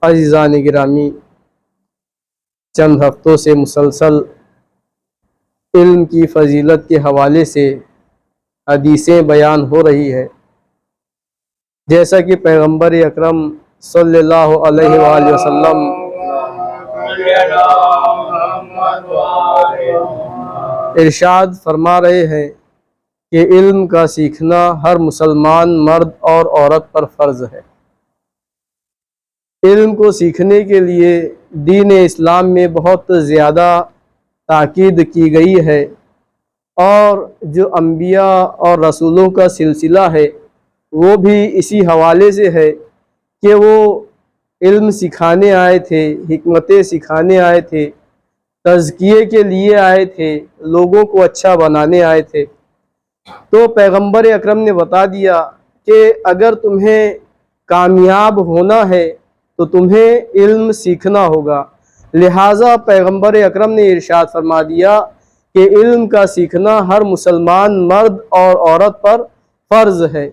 عزیزان گرامی، چند ہفتوں سے مسلسل علم کی فضیلت کے حوالے سے حدیثیں بیان ہو رہی ہے، جیسا کہ پیغمبر اکرم صلی اللہ علیہ وآلہ وسلم ارشاد فرما رہے ہیں کہ علم کا سیکھنا ہر مسلمان مرد اور عورت پر فرض ہے۔ علم کو سیکھنے کے لیے دین اسلام میں بہت زیادہ تاکید کی گئی ہے، اور جو انبیاء اور رسولوں کا سلسلہ ہے وہ بھی اسی حوالے سے ہے کہ وہ علم سکھانے آئے تھے، حکمتیں سکھانے آئے تھے، تزکیے کے لیے آئے تھے، لوگوں کو اچھا بنانے آئے تھے۔ تو پیغمبر اکرم نے بتا دیا کہ اگر تمہیں کامیاب ہونا ہے تو تمہیں علم سیکھنا ہوگا، لہٰذا پیغمبر اکرم نے ارشاد فرما دیا کہ علم کا سیکھنا ہر مسلمان مرد اور عورت پر فرض ہے۔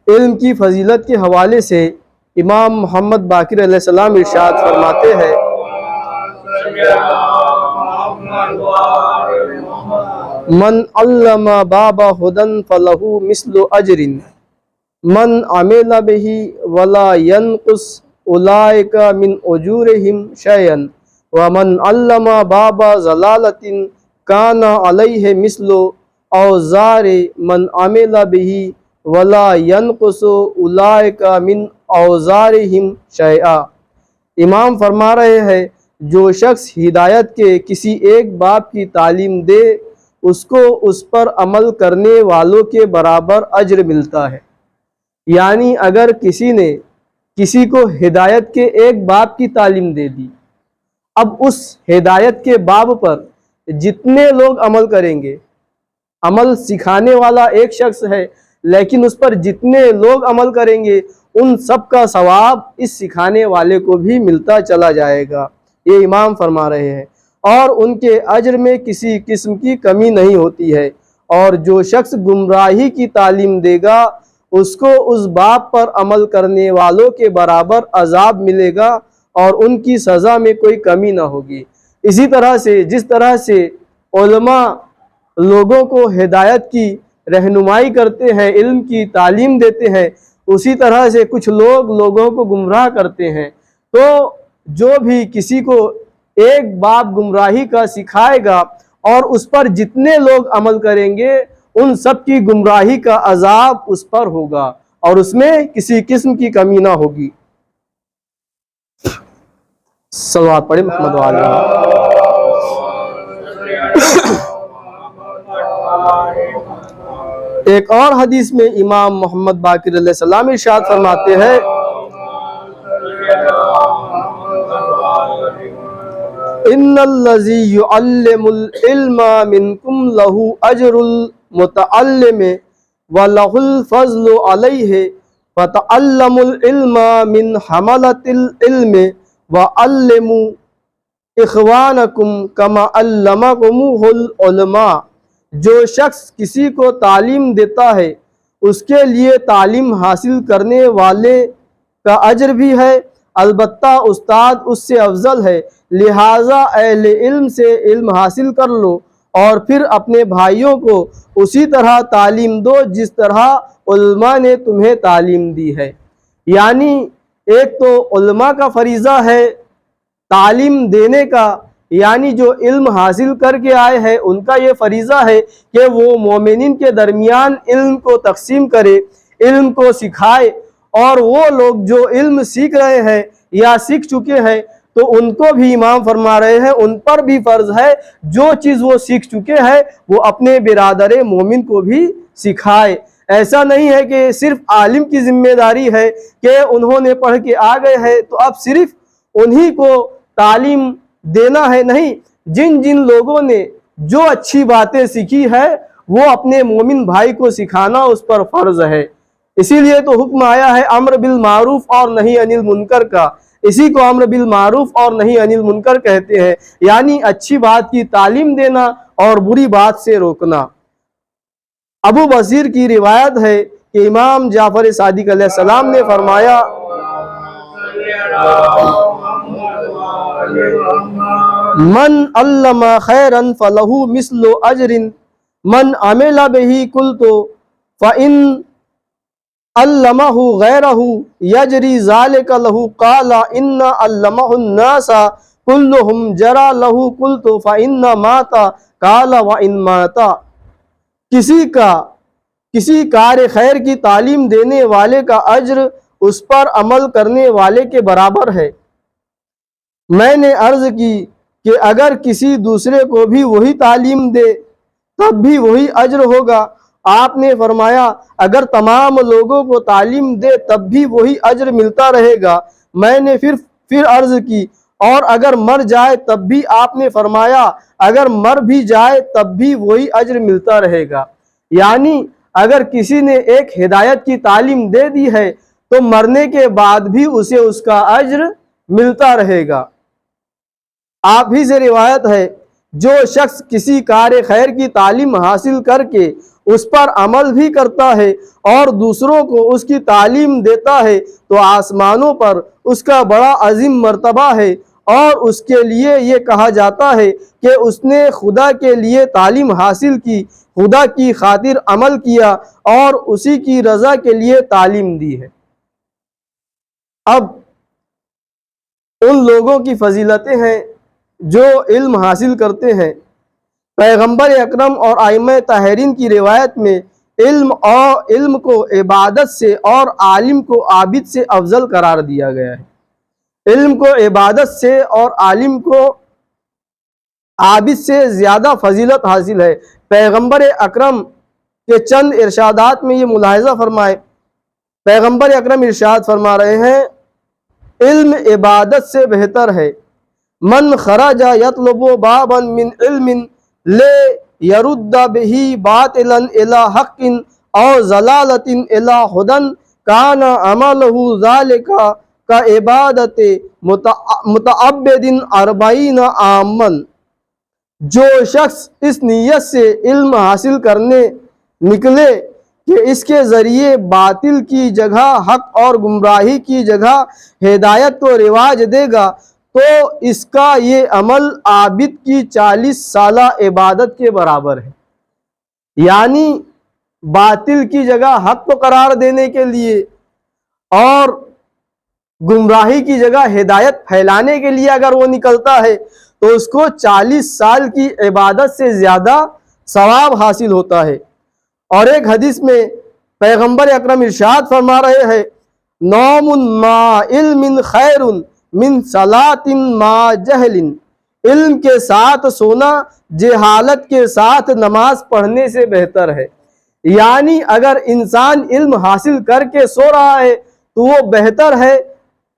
علم کی فضیلت کے حوالے سے امام محمد باقر علیہ السلام ارشاد فرماتے ہیں، من علم باب ہدن فلہ مثل اجر من عمل بہ ولا ینقص اولئک من اجورہم شیئا ومن علم باب ضلالۃ کان علیہ مثل اوزار من عمل بہ ولا ینقص اولئک من اوزارہم شیئا۔ امام فرما رہے ہیں، جو شخص ہدایت کے کسی ایک باب کی تعلیم دے اس کو اس پر عمل کرنے والوں کے برابر اجر ملتا ہے۔ یعنی اگر کسی نے کسی کو ہدایت کے ایک باب کی تعلیم دے دی، اب اس ہدایت کے باب پر جتنے لوگ عمل کریں گے، عمل سکھانے والا ایک شخص ہے لیکن اس پر جتنے لوگ عمل کریں گے ان سب کا ثواب اس سکھانے والے کو بھی ملتا چلا جائے گا، یہ امام فرما رہے ہیں، اور ان کے اجر میں کسی قسم کی کمی نہیں ہوتی ہے۔ اور جو شخص گمراہی کی تعلیم دے گا اس کو اس باب پر عمل کرنے والوں کے برابر عذاب ملے گا اور ان کی سزا میں کوئی کمی نہ ہوگی۔ اسی طرح سے جس طرح سے علماء لوگوں کو ہدایت کی رہنمائی کرتے ہیں، علم کی تعلیم دیتے ہیں، اسی طرح سے کچھ لوگ لوگوں کو گمراہ کرتے ہیں۔ تو جو بھی کسی کو ایک باب گمراہی کا سکھائے گا اور اس پر جتنے لوگ عمل کریں گے ان سب کی گمراہی کا عذاب اس پر ہوگا اور اس میں کسی قسم کی کمی نہ ہوگی۔ صلوات پڑھیں محمد وعلیہ۔ ایک اور حدیث میں امام محمد باقر علیہ السلام ارشاد فرماتے ہیں، ان الذی یعلم العلم منکم لہ اجر المتعلم ولہ الفضل علیہ فتعلموا العلم من حملۃ العلم وعلموا اخوانکم کما علمکموہ العلماء۔ جو شخص کسی کو تعلیم دیتا ہے اس کے لیے تعلیم حاصل کرنے والے کا اجر بھی ہے، البتہ استاد اس سے افضل ہے، لہٰذا اہل علم سے علم حاصل کر لو اور پھر اپنے بھائیوں کو اسی طرح تعلیم دو جس طرح علماء نے تمہیں تعلیم دی ہے۔ یعنی ایک تو علماء کا فریضہ ہے تعلیم دینے کا، یعنی جو علم حاصل کر کے آئے ہیں ان کا یہ فریضہ ہے کہ وہ مومنین کے درمیان علم کو تقسیم کرے، علم کو سکھائے، اور وہ لوگ جو علم سیکھ رہے ہیں یا سیکھ چکے ہیں تو ان کو بھی امام فرما رہے ہیں ان پر بھی فرض ہے جو چیز وہ سیکھ چکے ہیں وہ اپنے برادر مومن کو بھی سکھائے۔ ایسا نہیں ہے کہ صرف عالم کی ذمہ داری ہے کہ انہوں نے پڑھ کے آ گئے ہیں تو اب صرف انہی کو تعلیم دینا ہے، نہیں، جن جن لوگوں نے جو اچھی باتیں سیکھی ہے وہ اپنے مومن بھائی کو سکھانا اس پر فرض ہے۔ اسی لیے تو حکم آیا ہے امر بالمعروف اور نہی عن المنکر کا، اسی کو امر بالمعروف اور نہی عن المنکر کہتے ہیں، یعنی اچھی بات کی تعلیم دینا اور بری بات سے روکنا۔ ابو بصیر کی روایت ہے کہ امام جعفر صادق علیہ السلام نے فرمایا من علم خیرا فلہ مثل اجر من عمل بہ قلت فإن علمہ غیرہ یجری ذالک لہ قال ان علمہ الناس کلہم جرى لہ قلت فإن مات قال وإن مات۔ کسی کار خیر کی تعلیم دینے والے کا اجر اس پر عمل کرنے والے کے برابر ہے۔ میں نے عرض کی کہ اگر کسی دوسرے کو بھی وہی تعلیم دے تب بھی وہی اجر ہوگا؟ آپ نے فرمایا اگر تمام لوگوں کو تعلیم دے تب بھی وہی اجر ملتا رہے گا۔ میں نے پھر عرض کی اور اگر مر جائے تب بھی؟ آپ نے فرمایا اگر مر بھی جائے تب بھی وہی اجر ملتا رہے گا۔ یعنی اگر کسی نے ایک ہدایت کی تعلیم دے دی ہے تو مرنے کے بعد بھی اسے اس کا اجر ملتا رہے گا۔ آپ ہی سے روایت ہے جو شخص کسی کار خیر کی تعلیم حاصل کر کے اس پر عمل بھی کرتا ہے اور دوسروں کو اس کی تعلیم دیتا ہے تو آسمانوں پر اس کا بڑا عظیم مرتبہ ہے، اور اس کے لیے یہ کہا جاتا ہے کہ اس نے خدا کے لیے تعلیم حاصل کی، خدا کی خاطر عمل کیا اور اسی کی رضا کے لیے تعلیم دی ہے۔ اب ان لوگوں کی فضیلتیں ہیں جو علم حاصل کرتے ہیں۔ پیغمبر اکرم اور ائمہ طاہرین کی روایت میں علم کو عبادت سے اور عالم کو عابد سے افضل قرار دیا گیا ہے۔ علم کو عبادت سے اور عالم کو عابد سے زیادہ فضیلت حاصل ہے۔ پیغمبر اکرم کے چند ارشادات میں یہ ملاحظہ فرمائے۔ پیغمبر اکرم ارشاد فرما رہے ہیں علم عبادت سے بہتر ہے۔ من خرج یطلب بابا من علم لے یرد بہ باطلا الی حق او ضلالۃ الی ہدی کان عملہ ذلک کعبادۃ متعبد 40 عاما۔ جو شخص اس نیت سے علم حاصل کرنے نکلے کہ اس کے ذریعے باطل کی جگہ حق اور گمراہی کی جگہ ہدایت کو رواج دے گا تو اس کا یہ عمل عابد کی 40 سالہ عبادت کے برابر ہے۔ یعنی باطل کی جگہ حق کو قرار دینے کے لیے اور گمراہی کی جگہ ہدایت پھیلانے کے لیے اگر وہ نکلتا ہے تو اس کو 40 سال کی عبادت سے زیادہ ثواب حاصل ہوتا ہے۔ اور ایک حدیث میں پیغمبر اکرم ارشاد فرما رہے ہیں نوم ما علم خیر من صلاۃ ما جہل۔ علم کے ساتھ سونا جہالت کے ساتھ نماز پڑھنے سے بہتر ہے۔ یعنی اگر انسان علم حاصل کر کے سو رہا ہے تو وہ بہتر ہے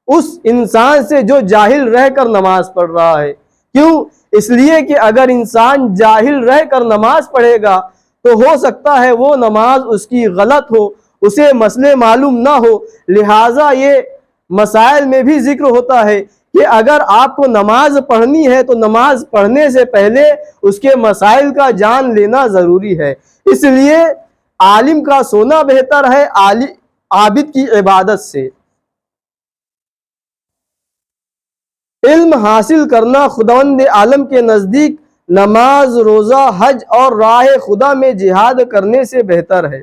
اس انسان سے جو جاہل رہ کر نماز پڑھ رہا ہے۔ کیوں؟ اس لیے کہ اگر انسان جاہل رہ کر نماز پڑھے گا تو ہو سکتا ہے وہ نماز اس کی غلط ہو، اسے مسئلے معلوم نہ ہو۔ لہٰذا یہ مسائل میں بھی ذکر ہوتا ہے کہ اگر آپ کو نماز پڑھنی ہے تو نماز پڑھنے سے پہلے اس کے مسائل کا جان لینا ضروری ہے۔ اس لیے عالم کا سونا بہتر ہے عابد کی عبادت سے۔ علم حاصل کرنا خداوند عالم کے نزدیک نماز، روزہ، حج اور راہ خدا میں جہاد کرنے سے بہتر ہے۔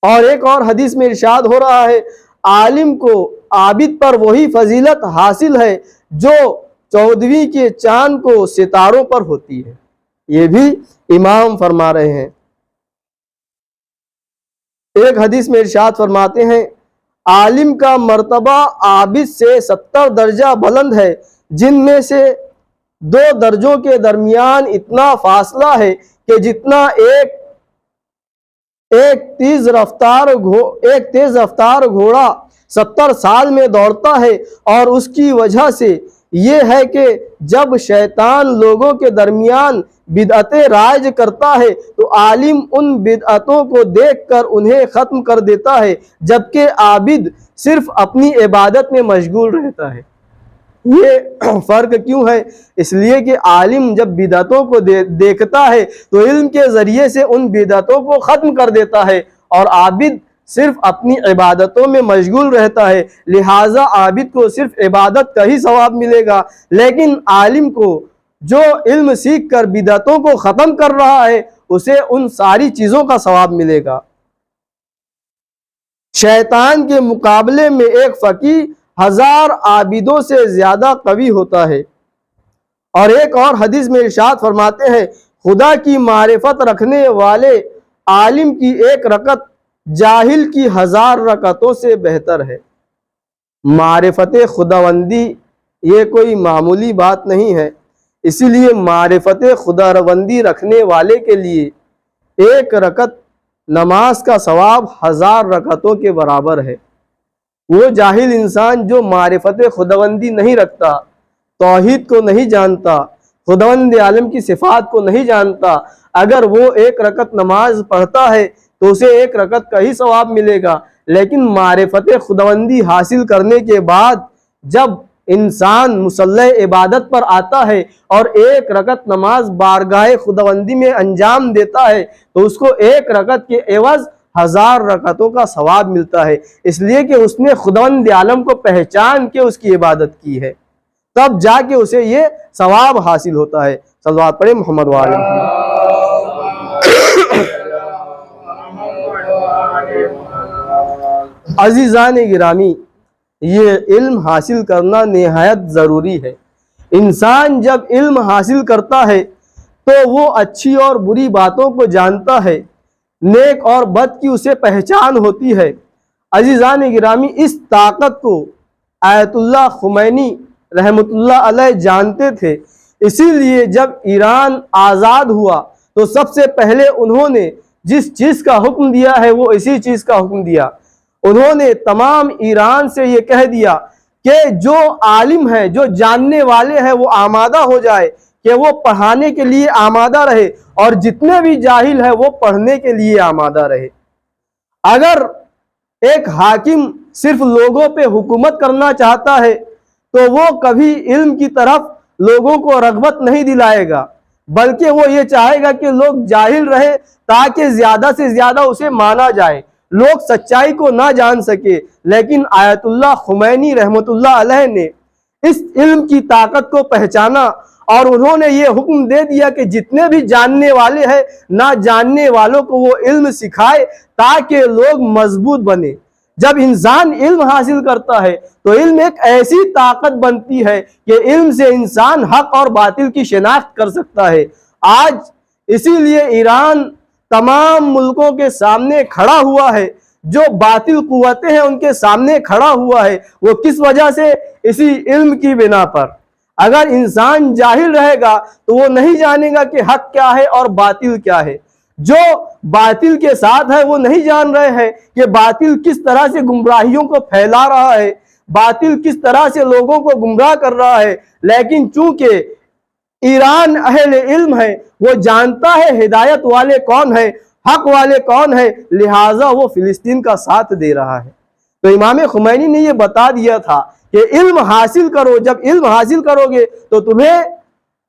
اور ایک اور حدیث میں ارشاد ہو رہا ہے عالم کو عابد پر وہی فضیلت حاصل ہے جو 14ویں کے چاند کو ستاروں پر ہوتی ہے۔ یہ بھی امام فرما رہے ہیں۔ ایک حدیث میں ارشاد فرماتے ہیں عالم کا مرتبہ عابد سے 70 درجہ بلند ہے، جن میں سے 2 درجوں کے درمیان اتنا فاصلہ ہے کہ جتنا ایک تیز رفتار گھوڑا 70 سال میں دوڑتا ہے، اور اس کی وجہ سے یہ ہے کہ جب شیطان لوگوں کے درمیان بدعتیں رائج کرتا ہے تو عالم ان بدعتوں کو دیکھ کر انہیں ختم کر دیتا ہے، جبکہ عابد صرف اپنی عبادت میں مشغول رہتا ہے۔ یہ فرق کیوں ہے؟ اس لیے کہ عالم جب بدعتوں کو دیکھتا ہے تو علم کے ذریعے سے ان بدعتوں کو ختم کر دیتا ہے، اور عابد صرف اپنی عبادتوں میں مشغول رہتا ہے، لہٰذا عابد کو صرف عبادت کا ہی ثواب ملے گا، لیکن عالم کو جو علم سیکھ کر بدعتوں کو ختم کر رہا ہے اسے ان ساری چیزوں کا ثواب ملے گا۔ شیطان کے مقابلے میں ایک فقیہ 1000 عابدوں سے زیادہ قوی ہوتا ہے، اور ایک اور حدیث میں ارشاد فرماتے ہیں خدا کی معرفت رکھنے والے عالم کی 1 رکعت جاہل کی 1000 رکعتوں سے بہتر ہے۔ معرفت خداوندی یہ کوئی معمولی بات نہیں ہے، اسی لیے معرفت خداوندی رکھنے والے کے لیے 1 رکعت نماز کا ثواب 1000 رکعتوں کے برابر ہے۔ وہ جاہل انسان جو معرفت خداوندی نہیں رکھتا، توحید کو نہیں جانتا، خداوند عالم کی صفات کو نہیں جانتا، اگر وہ 1 رکعت نماز پڑھتا ہے تو اسے 1 رکعت کا ہی ثواب ملے گا، لیکن معرفت خداوندی حاصل کرنے کے بعد جب انسان مصلی عبادت پر آتا ہے اور 1 رکعت نماز بارگاہ خداوندی میں انجام دیتا ہے تو اس کو 1 رکعت کے عوض 1000 رکعتوں کا ثواب ملتا ہے، اس لیے کہ اس نے خداوند عالم کو پہچان کے اس کی عبادت کی ہے، تب جا کے اسے یہ ثواب حاصل ہوتا ہے۔ صلوات پڑھیں محمد وعلی محمد۔ عزیزان گرامی، یہ علم حاصل کرنا نہایت ضروری ہے۔ انسان جب علم حاصل کرتا ہے تو وہ اچھی اور بری باتوں کو جانتا ہے، نیک اور بد کی اسے پہچان ہوتی ہے۔ عزیزان گرامی، اس طاقت کو آیت اللہ خمینی رحمۃ اللہ علیہ جانتے تھے، اسی لیے جب ایران آزاد ہوا تو سب سے پہلے انہوں نے جس چیز کا حکم دیا ہے وہ اسی چیز کا حکم دیا۔ انہوں نے تمام ایران سے یہ کہہ دیا کہ جو عالم ہے، جو جاننے والے ہیں، وہ آمادہ ہو جائے کہ وہ پڑھانے کے لیے آمادہ رہے، اور جتنے بھی جاہل ہیں وہ پڑھنے کے لیے آمادہ رہے۔ اگر ایک حاکم صرف لوگوں پہ حکومت کرنا چاہتا ہے تو وہ کبھی علم کی طرف لوگوں کو رغبت نہیں دلائے گا، بلکہ وہ یہ چاہے گا کہ لوگ جاہل رہے تاکہ زیادہ سے زیادہ اسے مانا جائے، لوگ سچائی کو نہ جان سکے۔ لیکن آیت اللہ خمینی رحمۃ اللہ علیہ نے اس علم کی طاقت کو پہچانا اور انہوں نے یہ حکم دے دیا کہ جتنے بھی جاننے والے ہیں نہ جاننے والوں کو وہ علم سکھائے تاکہ لوگ مضبوط بنے۔ جب انسان علم حاصل کرتا ہے تو علم ایک ایسی طاقت بنتی ہے کہ علم سے انسان حق اور باطل کی شناخت کر سکتا ہے۔ آج اسی لیے ایران تمام ملکوں کے سامنے کھڑا ہوا ہے، جو باطل قوتیں ہیں ان کے سامنے کھڑا ہوا ہے، وہ کس وجہ سے؟ اسی علم کی بنا پر۔ اگر انسان جاہل رہے گا تو وہ نہیں جانے گا کہ حق کیا ہے اور باطل کیا ہے۔ جو باطل کے ساتھ ہے وہ نہیں جان رہے ہیں کہ باطل کس طرح سے گمراہیوں کو پھیلا رہا ہے، باطل کس طرح سے لوگوں کو گمراہ کر رہا ہے، لیکن چونکہ ایران اہل علم ہے، وہ جانتا ہے ہدایت والے کون ہیں، حق والے کون ہیں، لہٰذا وہ فلسطین کا ساتھ دے رہا ہے۔ تو امام خمینی نے یہ بتا دیا تھا کہ علم حاصل کرو، جب علم حاصل کرو گے تو تمہیں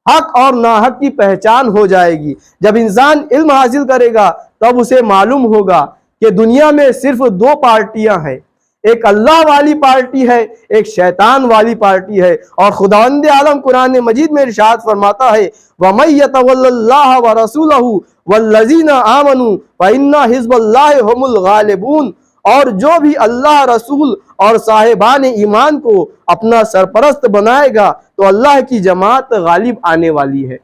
حق اور ناحق کی پہچان ہو جائے گی۔ جب انسان علم حاصل کرے گا تب اسے معلوم ہوگا کہ دنیا میں صرف 2 پارٹیاں ہیں، ایک اللہ والی پارٹی ہے، ایک شیطان والی پارٹی ہے، اور خداوند عالم قرآن مجید میں ارشاد فرماتا ہے وَمَن يَتَوَلَّ اللَّهَ وَرَسُولَهُ وَالَّذِينَ آمَنُوا فَإِنَّ حِزْبَ اللَّهِ هُمُ الْغَالِبُونَ، اور جو بھی اللہ، رسول اور صاحبان ایمان کو اپنا سرپرست بنائے گا تو اللہ کی جماعت غالب آنے والی ہے۔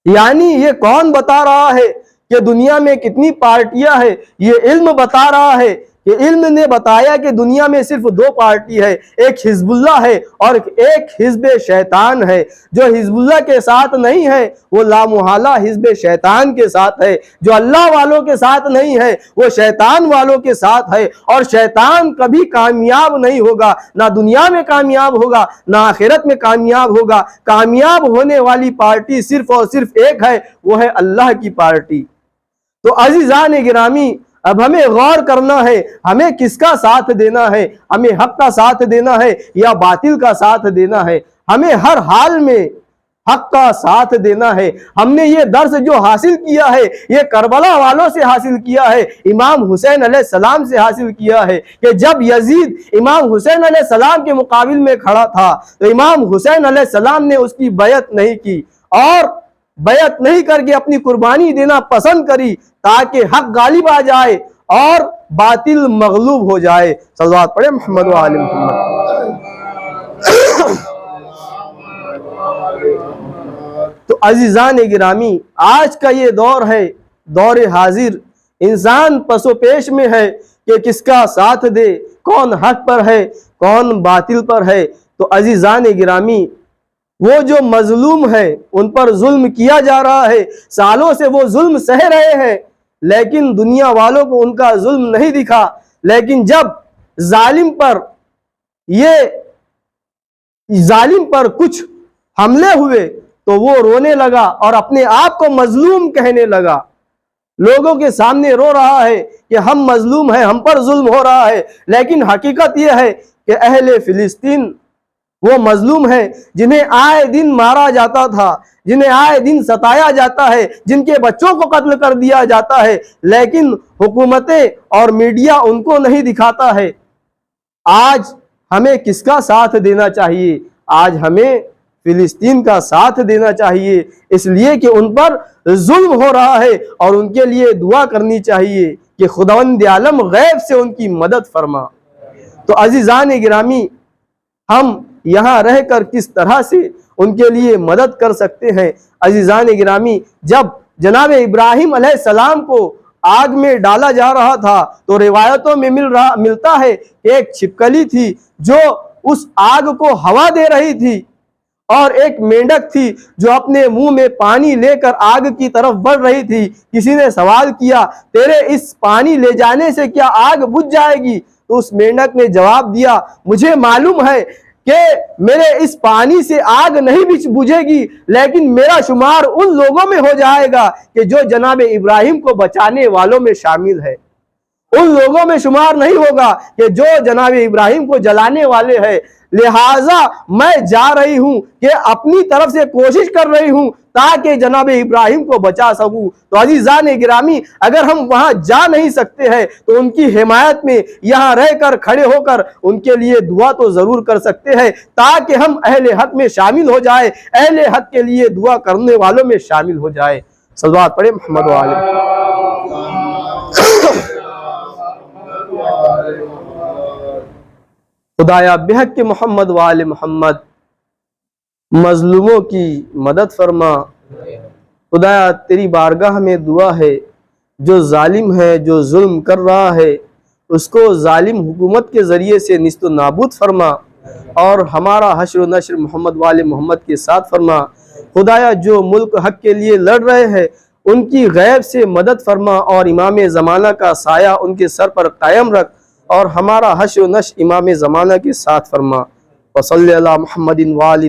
یعنی یہ کون بتا رہا ہے کہ دنیا میں کتنی پارٹیاں ہیں؟ یہ علم بتا رہا ہے کہ علم نے بتایا کہ دنیا میں صرف 2 پارٹی ہے، ایک حزب اللہ ہے اور ایک حزب شیطان ہے۔ جو حزب اللہ کے ساتھ نہیں ہے وہ لامحالہ حزب شیطان کے ساتھ ہے، جو اللہ والوں کے ساتھ نہیں ہے وہ شیطان والوں کے ساتھ ہے، اور شیطان کبھی کامیاب نہیں ہوگا، نہ دنیا میں کامیاب ہوگا نہ آخرت میں کامیاب ہوگا۔ کامیاب ہونے والی پارٹی صرف اور صرف ایک ہے، وہ ہے اللہ کی پارٹی۔ تو عزیزان گرامی، اب ہمیں غور کرنا ہے ہمیں کس کا ساتھ دینا ہے، ہمیں حق کا ساتھ دینا ہے یا باطل کا ساتھ دینا ہے۔ ہمیں ہر حال میں حق کا ساتھ دینا ہے۔ ہم نے یہ درس جو حاصل کیا ہے یہ کربلا والوں سے حاصل کیا ہے، امام حسین علیہ السلام سے حاصل کیا ہے، کہ جب یزید امام حسین علیہ السلام کے مقابل میں کھڑا تھا تو امام حسین علیہ السلام نے اس کی بیعت نہیں کی، اور بیعت نہیں کر کے اپنی قربانی دینا پسند کری تاکہ حق غالب آ جائے اور باطل مغلوب ہو جائے۔ صلوات پڑھیں محمد و آل محمد۔ تو عزیزان گرامی، آج کا یہ دور ہے، دور حاضر، انسان پس و پیش میں ہے کہ کس کا ساتھ دے، کون حق پر ہے کون باطل پر ہے۔ تو عزیزان گرامی، وہ جو مظلوم ہے ان پر ظلم کیا جا رہا ہے، سالوں سے وہ ظلم سہ رہے ہیں، لیکن دنیا والوں کو ان کا ظلم نہیں دکھا۔ لیکن جب ظالم پر کچھ حملے ہوئے تو وہ رونے لگا اور اپنے آپ کو مظلوم کہنے لگا، لوگوں کے سامنے رو رہا ہے کہ ہم مظلوم ہیں، ہم پر ظلم ہو رہا ہے۔ لیکن حقیقت یہ ہے کہ اہل فلسطین وہ مظلوم ہیں جنہیں آئے دن مارا جاتا تھا، جنہیں آئے دن ستایا جاتا ہے، جن کے بچوں کو قتل کر دیا جاتا ہے، لیکن حکومتیں اور میڈیا ان کو نہیں دکھاتا ہے۔ آج ہمیں کس کا ساتھ دینا چاہیے؟ آج ہمیں فلسطین کا ساتھ دینا چاہیے، اس لیے کہ ان پر ظلم ہو رہا ہے، اور ان کے لیے دعا کرنی چاہیے کہ خداوند عالم غیب سے ان کی مدد فرما۔ تو عزیزان گرامی، ہم یہاں رہ کر کس طرح سے ان کے لیے مدد کر سکتے ہیں؟ عزیزان گرامی، جب جناب ابراہیم علیہ السلام کو آگ میں ڈالا جا رہا تھا تو روایتوں میں ملتا ہے کہ ایک چھپکلی تھی جو اس آگ کو ہوا دے رہی تھی، اور ایک مینڈک تھی جو اپنے منہ میں پانی لے کر آگ کی طرف بڑھ رہی تھی۔ کسی نے سوال کیا، تیرے اس پانی لے جانے سے کیا آگ بجھ جائے گی؟ تو اس مینڈک نے جواب دیا، مجھے معلوم ہے کہ میرے اس پانی سے آگ نہیں بجھے گی، لیکن میرا شمار ان لوگوں میں ہو جائے گا کہ جو جناب ابراہیم کو بچانے والوں میں شامل ہے۔ ان لوگوں میں شمار نہیں ہوگا کہ جو جناب ابراہیم کو جلانے والے ہیں۔ لہٰذا میں جا رہی ہوں کہ اپنی طرف سے کوشش کر رہی ہوں تاکہ جناب ابراہیم کو بچا سکوں۔ تو عزیزان گرامی، اگر ہم وہاں جا نہیں سکتے ہیں تو ان کی حمایت میں یہاں رہ کر کھڑے ہو کر ان کے لیے دعا تو ضرور کر سکتے ہیں تاکہ ہم اہل حق میں شامل ہو جائے، اہل حق کے لیے دعا کرنے والوں میں شامل ہو جائے۔ صلوات پڑھیں محمد و آل خدایا بحق محمد و آل محمد مظلوموں کی مدد فرما۔ خدایا تیری بارگاہ میں دعا ہے، جو ظالم ہے، جو ظلم کر رہا ہے، اس کو ظالم حکومت کے ذریعے سے نیست و نابود فرما، اور ہمارا حشر و نشر محمد و آل محمد کے ساتھ فرما۔ خدایا جو ملک حق کے لیے لڑ رہے ہیں ان کی غیب سے مدد فرما، اور امام زمانہ کا سایہ ان کے سر پر قائم رکھ، اور ہمارا حشر و نشر امام زمانہ کے ساتھ فرما۔ وصلی علی محمد و آل